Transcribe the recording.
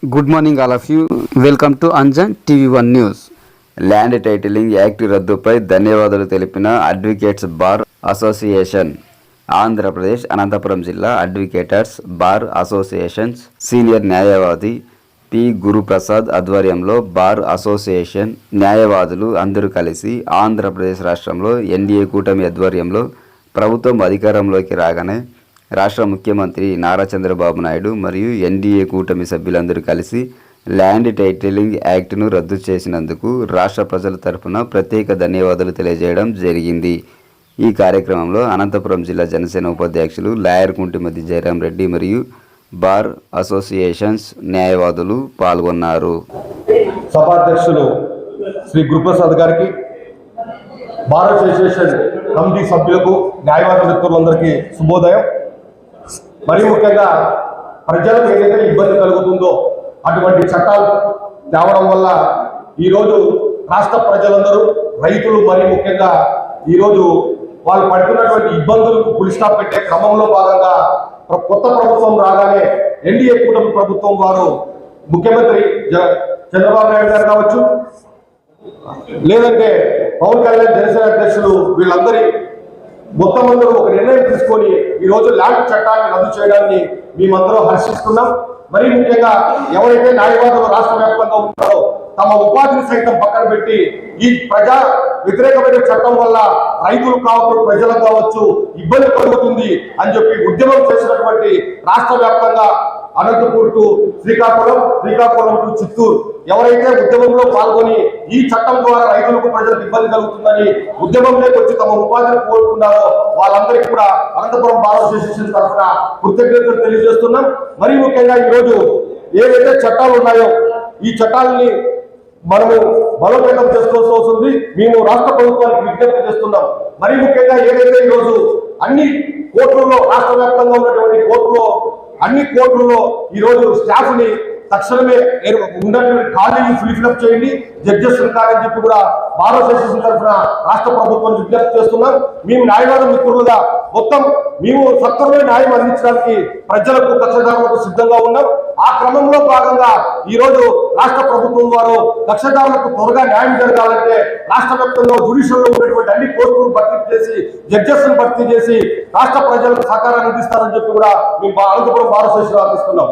Good morning all of you. Welcome to Anjan TV one news. Land titling act రద్దుపై ధన్యవాదాలు తెలిపిన advocates bar association. Andhra Pradesh Anantapur జిల్లా advocates bar associations senior న్యాయవాది P Guruprasad ఆధ్వర్యంలో bar association న్యాయవాదులు అందరూ కలిసి ఆంధ్రప్రదేశ్ రాష్ట్రంలో ఎన్డీఏ కూటమి ఆధ్వర్యంలో ప్రభుత్వం అధికారంలోకి రాగానే రాష్ట్ర ముఖ్యమంత్రి నారా చంద్రబాబు నాయుడు మరియు ఎన్డీఏ కూటమి సభ్యులందరూ కలిసి ల్యాండ్ టైటిలింగ్ యాక్ట్ను రద్దు చేసినందుకు రాష్ట్ర ప్రజల తరఫున ప్రత్యేక ధన్యవాదాలు తెలియజేయడం జరిగింది. ఈ కార్యక్రమంలో అనంతపురం జిల్లా జనసేన ఉపాధ్యక్షులు లాయర్ కుంటిమతి జయరాం రెడ్డి మరియు బార్ అసోసియేషన్స్ న్యాయవాదులు పాల్గొన్నారు. సభాధ్యక్షులు శ్రీ గురుప్రసాద్ గారికి, బార్ అసోసియేషన్ కమిటీ సభ్యులకు, న్యాయవాద మిత్రులందరికీ శుభోదయం. మరి ముఖ్యంగా ప్రజలకు ఏదైతే ఇబ్బంది కలుగుతుందో అటువంటి చట్టాలు తేవడం వల్ల ఈరోజు రాష్ట్ర ప్రజలందరూ, రైతులు మరి ముఖ్యంగా ఈరోజు వాళ్ళు పడుతున్నటువంటి ఇబ్బందులకు ఫుల్ స్టాప్ పెట్టే క్రమంలో భాగంగా కొత్త ప్రభుత్వం రాగానే ఎన్డీఏ కూటమి ప్రభుత్వం వారు ముఖ్యమంత్రి చంద్రబాబు నాయుడు గారు కావచ్చు, లేదంటే పవన్ కళ్యాణ్ జనసేన అధ్యక్షులు, వీళ్ళందరి మొత్తం అందరూ ఒక నిర్ణయం తీసుకొని ఈరోజు ల్యాండ్ చట్టాన్ని రద్దు చేయడాన్ని మేమందరూ హర్షిస్తున్నాం. మరి ముఖ్యంగా ఎవరైతే న్యాయవాదులు రాష్ట్ర వ్యాప్తంగా ఉన్నారో తమ ఉపాధిని సైతం పక్కన పెట్టి ఈ ప్రజా వ్యతిరేకమైన చట్టం వల్ల రైతులు కావచ్చు, ప్రజలకు కావచ్చు ఇబ్బంది కలుగుతుంది అని చెప్పి ఉద్యమం చేసినటువంటి రాష్ట్ర వ్యాప్తంగా అనంతపూర్ టు శ్రీకాకుళం టు చిత్తూరు ఎవరైతే ఉద్యమంలో పాల్గొని ఈ చట్టం ద్వారా రైతులకు, ప్రజలకు ఇబ్బంది కలుగుతుందని ఉద్యమంలోకి వచ్చి తమ ఉపాధిని కోరుకున్నారో వాళ్ళందరికీ కూడా అనంతపురం బార్ అసోసియేషన్ తరఫున కృతజ్ఞతలు తెలియజేస్తున్నాం. మరి ముఖ్యంగా ఈరోజు ఏవైతే చట్టాలు ఉన్నాయో ఈ చట్టాలని మనము బలోపేతం చేసుకోవాల్సి వస్తుంది. మేము రాష్ట్ర ప్రభుత్వానికి విజ్ఞప్తి చేస్తున్నాం. మరి ముఖ్యంగా ఏదైతే ఈరోజు అన్ని కోర్టుల్లో, రాష్ట్ర వ్యాప్తంగా ఉన్నటువంటి అన్ని కోర్టుల్లో ఈరోజు స్టాఫ్ ని తక్షణమే ఉన్నటువంటి ఖాళీని ఫిల్అప్ చేయండి, జడ్జెస్ కాదని చెప్పి కూడా బార్ అసోసియేషన్ తరఫున రాష్ట్ర ప్రభుత్వం విజ్ఞప్తి చేస్తున్నాం. మేము న్యాయవాద మిత్రులుగా మొత్తం మేము సత్వరమే న్యాయం అందించడానికి ప్రజలకు, కక్షదారులకు సిద్ధంగా ఉన్నాం. ఆ క్రమంలో భాగంగా ఈరోజు రాష్ట్ర ప్రభుత్వం వారు కక్షదారులకు త్వరగా న్యాయం జరగాలంటే రాష్ట్ర వ్యాప్తంగా జ్యుడిషియల్ లో ఉన్నటువంటి అన్ని పోస్టులను భర్తీ చేసి, జడ్జెస్ ను భర్తీ చేసి రాష్ట్ర ప్రజలకు సహకారాన్ని అందిస్తారని చెప్పి కూడా మేము అనంతపురం బార్ అసోసియేషన్ ఆశిస్తున్నాం.